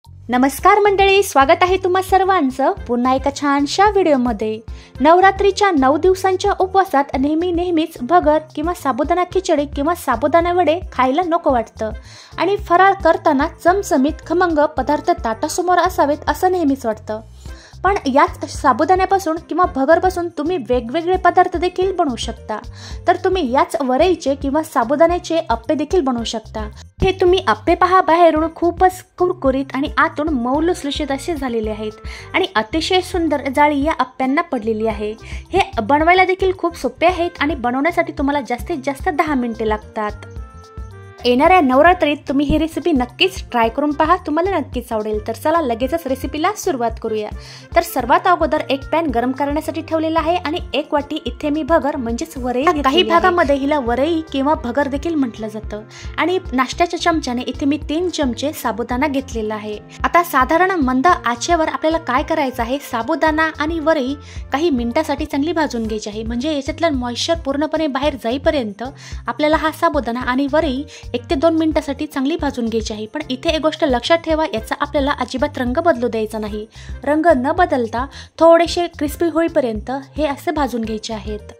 नमस्कार मंडळी, स्वागत आहे तुम्हा सर्वांचं पुन्हा एका छानशा व्हिडिओमध्ये। नवरात्रीच्या 9 दिवसांच्या उपवासात नेहमीच भगर किंवा साबुदाणा खिचडी किंवा साबुदाणा वडे खायला नको वाटतं आणि फराळ करताना चमचमीत खमंग पदार्थ ताटासमोर असावेत असं नेहमीच वाटतं। पण याच साबुदाण्यापासून किंवा भगरपासून तुम्ही वेगवेगळे पदार्थ देखील बनवू शकता। तर तुम्ही याच वरईचे किंवा साबुदाण्याचे अप्पे देखील बनवू शकता। हे तुम्ही अप्पे पहा, बाहेरून खूपच कुरकुरीत आणि आतून मऊ लुसलुशीत असे झालेले आहेत आणि अतिशय सुंदर जाळी या अप्प्यांना पडलेली आहे। हे बनवायला देखील खूप सोपे आहेत आणि बनवण्यासाठी तुम्हाला जास्तीत जास्त 10 मिनिटे लागतात। येणाऱ्या नवरात्रीत तुम्ही ही रेसिपी नक्कीच ट्राय करून पहा, तुम्हाला नक्कीच आवडेल। तर चला लगेचच रेसिपीला सुरुवात करूया। तर सर्वात अगोदर एक पॅन गरम करण्यासाठी ठेवलेला आहे आणि 1 वाटी इथे मी भगर म्हणजेच वरई, काही भागामध्ये हिला वरई किंवा भगर देखील म्हटलं जातं आणि नाश्त्याच्या चमच्याने इथे मी 3 चमचे साबुदाणा घेतलेला आहे। आता साधारण मंद आचेवर आपल्याला काय करायचं आहे, साबुदाणा आणि वरई काही मिनिटांसाठी चांगली भाजून घ्यायची आहे। म्हणजे याच्यातलं मॉइश्चर पूर्णपणे बाहेर जाईपर्यंत आपल्याला हा साबुदाणा आणि वरई 1 ते 2 मिनिटांसाठी चांगली भाजून घ्यायची आहे। पण इथे एक गोष्ट लक्षात ठेवा, याचा आपल्याला अजिबात रंग बदलू द्यायचा नाही। रंग न बदलता थोडेसे क्रिस्पी होईपर्यंत हे असे भाजून घ्यायचे आहेत।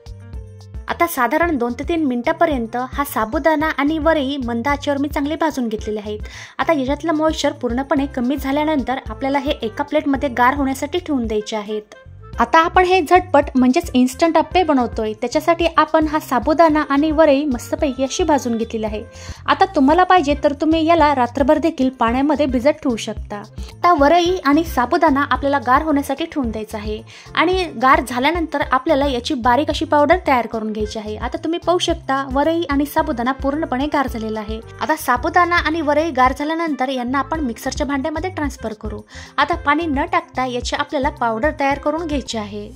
आता साधारण 2 ते 3 मिनिटांपर्यंत हा साबुदाणा आणि वरई मंद आचेवर मी चांगले भाजून घेतलेले आहेत। आता याच्यातलं मॉइश्चर पूर्णपणे कमी झाल्यानंतर आपल्याला हे एका प्लेटमध्ये गार होण्यासाठी ठेवून द्यायचे आहेत। आता आपण हे झटपट म्हणजेच इन्स्टंट अप्पे बनवतोय, त्याच्यासाठी आपण हा साबुदाणा आणि वरई मस्तपैकी अशी भाजून घेतलेली आहे। आता तुम्हाला पाहिजे तर तुम्ही याला रात्रभर देखील पाण्यामध्ये भिजत ठेवू शकता। आता वरई आणि साबुदाणा आपल्याला गार होण्यासाठी ठेवून द्यायचा आहे आणि गार झाल्यानंतर आपल्याला याची बारीक अशी पावडर तयार करून घ्यायची आहे। आता तुम्ही पाहू शकता वरई आणि साबुदाणा पूर्णपणे गार झालेला आहे। आता साबुदाणा आणि वरई गार झाल्यानंतर यांना आपण मिक्सरच्या भांड्यामध्ये ट्रान्सफर करू। आता पाणी न टाकता याची आपल्याला पावडर तयार करून घ्यायची आहे।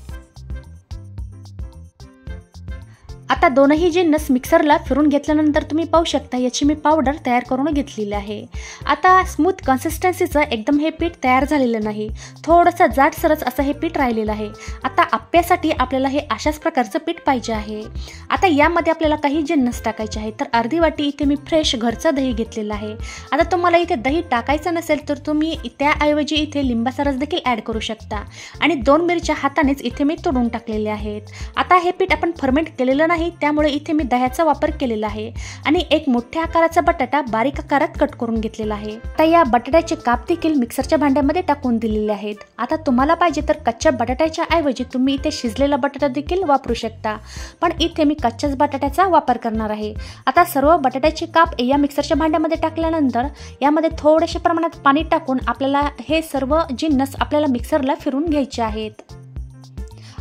आता दोनही जिन्नस मिक्सरला फिरून घेतल्यानंतर तुम्ही पाहू शकता याची मी पावडर तयार करून घेतलेली आहे। आता स्मूथ कन्सिस्टन्सीचं एकदम हे पीठ तयार झालेलं नाही, थोडंसं जाडसरच असं हे पीठ राहिलेलं आहे। आता अप्प्यासाठी आपल्याला हे अशाच प्रकारचं पीठ पाहिजे आहे। आता यामध्ये आपल्याला काही जिन्नस टाकायचे आहेत। तर अर्धी वाटी इथे मी फ्रेश घरचं दही घेतलेलं आहे। आता तुम्हाला इथे दही टाकायचं नसेल तर तुम्ही त्याऐवजी इथे लिंबाचा रस देखील ॲड करू शकता आणि 2 मिरच्या हातानेच इथे मी तोडून टाकलेल्या आहेत। आता हे पीठ आपण फर्मेंट केलेलं नाही, त्यामुळे इथे मी दह्याचा वापर केलेला आहे आणि एक मोठ्या आकाराचा बटाटा बारीक आकारात कट करून घेतलेला आहे। आता या बटाट्याचे काप देखील मिक्सरच्या भांड्यामध्ये टाकून दिलेले आहेत। आता तुम्हाला पाहिजे तर कच्च्या बटाट्याच्या ऐवजी तुम्ही इथे शिजलेला बटाटा देखील वापरू शकता, पण इथे मी कच्च्याच बटाट्याचा वापर करणार आहे। आता सर्व बटाट्याचे काप या मिक्सरच्या भांड्यामध्ये टाकल्यानंतर यामध्ये थोडेसे प्रमाणात पाणी टाकून आपल्याला हे सर्व जिन्नस आपल्याला मिक्सरला फिरून घ्यायचे आहेत।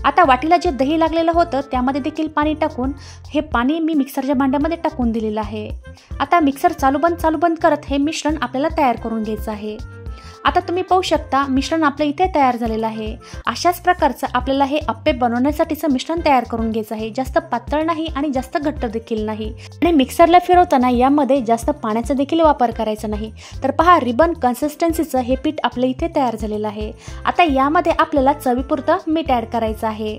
आता वाटीला जे दही लागलेलं होतं त्यामध्ये देखील पाणी टाकून हे पाणी मी मिक्सरच्या भांड्यामध्ये टाकून दिलेलं आहे। आता मिक्सर चालू बंद करत हे मिश्रण आपल्याला तयार करून घ्यायचं आहे। आता तुम्ही पाहू शकता मिश्रण आपलं इथे तयार झालेलं आहे। अशाच प्रकारचं आपल्याला हे अप्पे बनवण्यासाठीचं मिश्रण तयार करून घ्यायचं आहे। जास्त पातळ नाही आणि जास्त घट्ट देखील नाही आणि मिक्सरला फिरवताना यामध्ये जास्त पाण्याचा देखील वापर करायचा नाही। तर पहा, रिबन कन्सिस्टन्सीचं हे पीठ आपलं इथे तयार झालेलं आहे। आता यामध्ये आपल्याला चवीपुरतं मीठ ॲड करायचं आहे।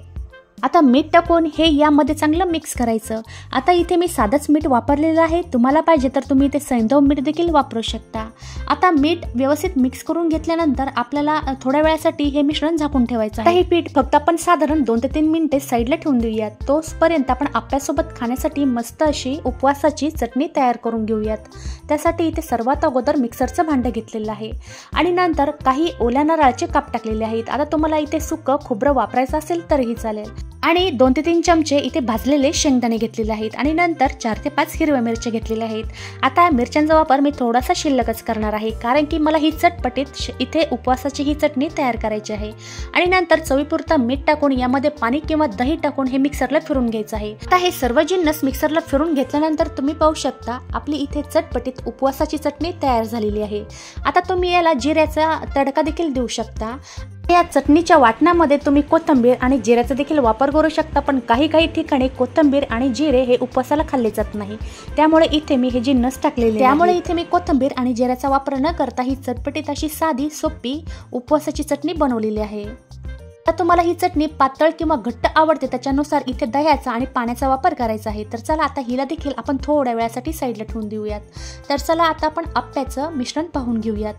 आता मीठ टाकून हे यामध्ये चांगलं मिक्स करायचं। आता इथे मी साधंच मीठ वापरलेलं आहे, तुम्हाला पाहिजे तर तुम्ही इथे सैंधव मीठ देखील वापरू शकता। आता मीठ व्यवस्थित मिक्स करून घेतल्यानंतर आपल्याला थोड्या वेळासाठी हे मिश्रण झाकून ठेवायचं आहे। हे पीठ फक्त आपण साधारण 2 ते 3 मिनिटे साईडला ठेवून देऊयात। तोपर्यंत आपण आप्यासोबत खाण्यासाठी मस्त अशी उपवासाची चटणी तयार करून घेऊयात। त्यासाठी इथे सर्वात अगोदर मिक्सरचं भांडं घेतलेलं आहे आणि नंतर काही ओल्या नारळाचे काप टाकलेले आहेत। आता तुम्हाला इथे सुकं खोबरं वापरायचं असेल तरीही चालेल आणि 2 ते 3 चमचे इथे भाजलेले शेंगदाणे घेतलेले आहेत आणि नंतर 4 ते 5 हिरव्या मिरच्या घेतलेल्या आहेत। आता मिरच्यांचा वापर मी थोडासा शिल्लकच करणार आहे, कारण की मला ही चटपटीत इथे उपवासाची ही चटणी तयार करायची आहे। आणि नंतर चवीपुरता मीठ टाकून यामध्ये पाणी किंवा दही टाकून हे मिक्सरला फिरून घ्यायचं आहे। आता हे सर्व जिन्नस मिक्सरला फिरून घेतल्यानंतर तुम्ही पाहू शकता आपली इथे चटपटीत उपवासाची चटणी तयार झालेली आहे। आता तुम्ही याला जिऱ्याचा तडका देखील देऊ शकता। या चटणीच्या वाटणामध्ये तुम्ही कोथिंबीर आणि जिऱ्याचा देखील वापर करू शकता, पण काही ठिकाणी कोथिंबीर आणि जिरे हे उपवासाला खाल्ले जात नाही, त्यामुळे इथे मी हे जिन्नस टाकलेले, त्यामुळे इथे मी कोथिंबीर आणि जिऱ्याचा वापर न करता ही चटपटीत अशी साधी सोपी उपवासाची चटणी बनवलेली आहे। आता तुम्हाला ही चटणी पातळ किंवा घट्ट आवडते त्याच्यानुसार इथे दह्याचा आणि पाण्याचा वापर करायचा आहे। तर चला आता हिला देखील आपण थोड्या वेळासाठी साईडला ठेवून देऊयात। तर चला आता आपण अप्प्याचं मिश्रण पाहून घेऊयात।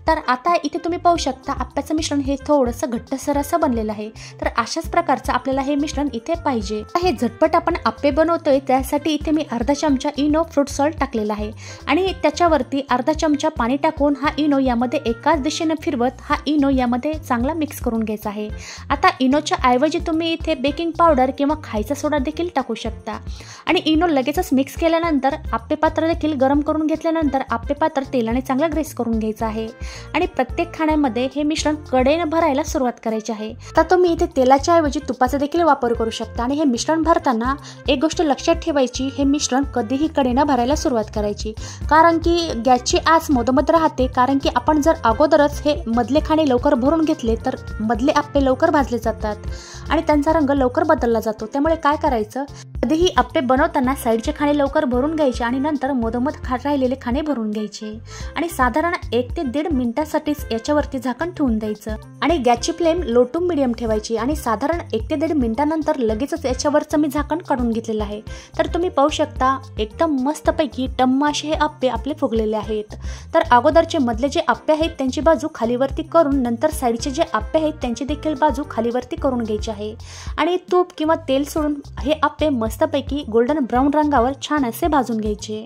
तर आता इथे तुम्ही पाहू शकता आप्याचं मिश्रण हे थोडंसं घट्टसर असं बनलेलं आहे। तर अशाच प्रकारचं आपल्याला हे मिश्रण इथे पाहिजे। हे झटपट आपण आप्पे बनवतोय त्यासाठी इथे मी अर्धा चमचा इनो फ्रूट सॉल्ट टाकलेला आहे आणि त्याच्यावरती अर्धा चमचा पाणी टाकून हा इनो यामध्ये एकाच दिशेने फिरवत हा इनो यामध्ये चांगला मिक्स करून घ्यायचा आहे। आता इनोच्या ऐवजी तुम्ही इथे बेकिंग पावडर किंवा खायचा सोडा देखील टाकू शकता आणि इनो लगेचच मिक्स केल्यानंतर आप्पे पात्र देखील गरम करून घेतल्यानंतर आप्पे पात्र तेलाने चांगलं ग्रेस करून घ्यायचं आहे आणि प्रत्येक खाण्यामध्ये हे मिश्रण कडेने भरायला सुरुवात करायची आहे। आता तुम्ही इथे तेलाच्या ऐवजी तुपाचा देखील वापर करू शकता आणि हे मिश्रण भरताना एक गोष्ट लक्षात ठेवायची, हे मिश्रण कधीही कडेने भरायला सुरुवात करायची, कारण की गॅसची आच मधोमध राहते, कारण की आपण जर अगोदरच हे मधले खाणे लवकर भरून घेतले तर मधले आप्पे लवकर भाजले जातात आणि त्यांचा रंग लवकर बदलला जातो। त्यामुळे काय करायचं, कधीही आप्पे बनवताना साईडचे खाणे लवकर भरून घ्यायचे आणि नंतर मधोमध राहिलेले खाणे भरून घ्यायचे आणि साधारण 1 ते 1.5 मिनिटासाठीच याच्यावरती झाकण ठेवून द्यायचं आणि गॅसची फ्लेम लो टू मिडियम ठेवायची आणि साधारण 1 ते 1.5 मिनिटानंतर लगेचच याच्यावरचं मी झाकण काढून घेतलेलं आहे। तर तुम्ही पाहू शकता एकदम मस्तपैकी टम्म असे हे आप्पे आपले फुगलेले आहेत। तर अगोदरचे मधले जे आप्पे आहेत त्यांची बाजू खालीवरती करून नंतर साईडचे जे आप्पे आहेत त्यांची देखील बाजू खालीवरती करून घ्यायची आहे आणि तूप किंवा तेल सोडून हे आप्पे मस्तपैकी गोल्डन ब्राऊन रंगावर छान असे भाजून घ्यायचे।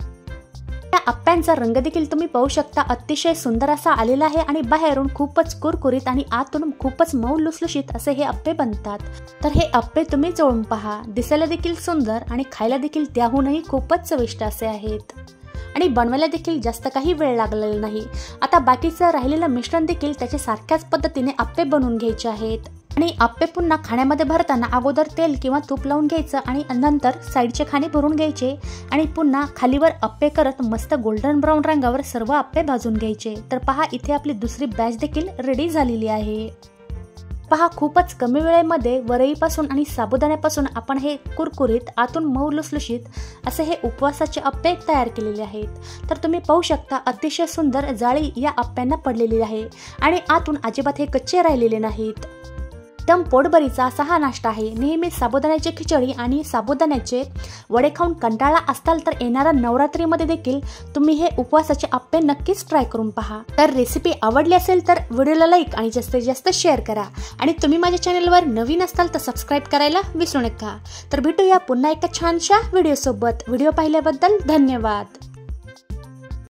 या आप्प्यांचा रंग देखील तुम्ही पाहू शकता अतिशय सुंदर असा आलेला आहे आणि बाहेरून खूपच कुरकुरीत आणि आतून खूपच मऊ लुसलुशीत असे हे आप्पे बनतात। तर हे आप्पे तुम्ही चोळून पहा, दिसायला देखील सुंदर आणि खायला देखील त्याहूनही खूपच चविष्ट असे आहेत आणि बनवायला देखील जास्त काही वेळ लागलेला नाही। आता बाकीचं राहिलेलं मिश्रण देखील त्याच्या सारख्याच पद्धतीने आप्पे बनवून घ्यायचे आहेत आणि आप्पे पुन्हा खाण्यामध्ये भरताना अगोदर तेल किंवा तूप लावून घ्यायचं आणि नंतर साईडचे खाणे भरून घ्यायचे आणि पुन्हा खालीवर आप्पे करत मस्त गोल्डन ब्राऊन रंगावर सर्व आप्पे भाजून घ्यायचे। तर पहा इथे आपली दुसरी बॅच देखील रेडी झालेली आहे। पहा खूपच कमी वेळेमध्ये वरईपासून आणि साबुदाण्यापासून आपण हे कुरकुरीत आतून मऊ लुसलुशीत असे हे उपवासाचे आप्पे तयार केलेले आहेत। तर तुम्ही पाहू शकता अतिशय सुंदर जाळी या आप्प्यांना पडलेली आहे आणि आतून अजिबात हे कच्चे राहिलेले नाहीत। एकदम पोटभरीचा असा हा नाश्ता आहे। नेहमी साबुदाण्याची खिचडी आणि साबुदाण्याचे वडे खाऊन कंटाळा असताल तर येणाऱ्या नवरात्रीमध्ये देखील तुम्ही हे उपवासाचे आप्पे नक्कीच ट्राय करून पहा। तर रेसिपी आवडली असेल तर व्हिडिओला लाईक आणि जास्तीत जास्त शेअर करा आणि तुम्ही माझ्या चॅनलवर नवीन असाल तर सबस्क्राईब करायला विसरू नका। तर भेटूया पुन्हा एका छानशा व्हिडिओ सोबत। व्हिडिओ पाहिल्याबद्दल धन्यवाद।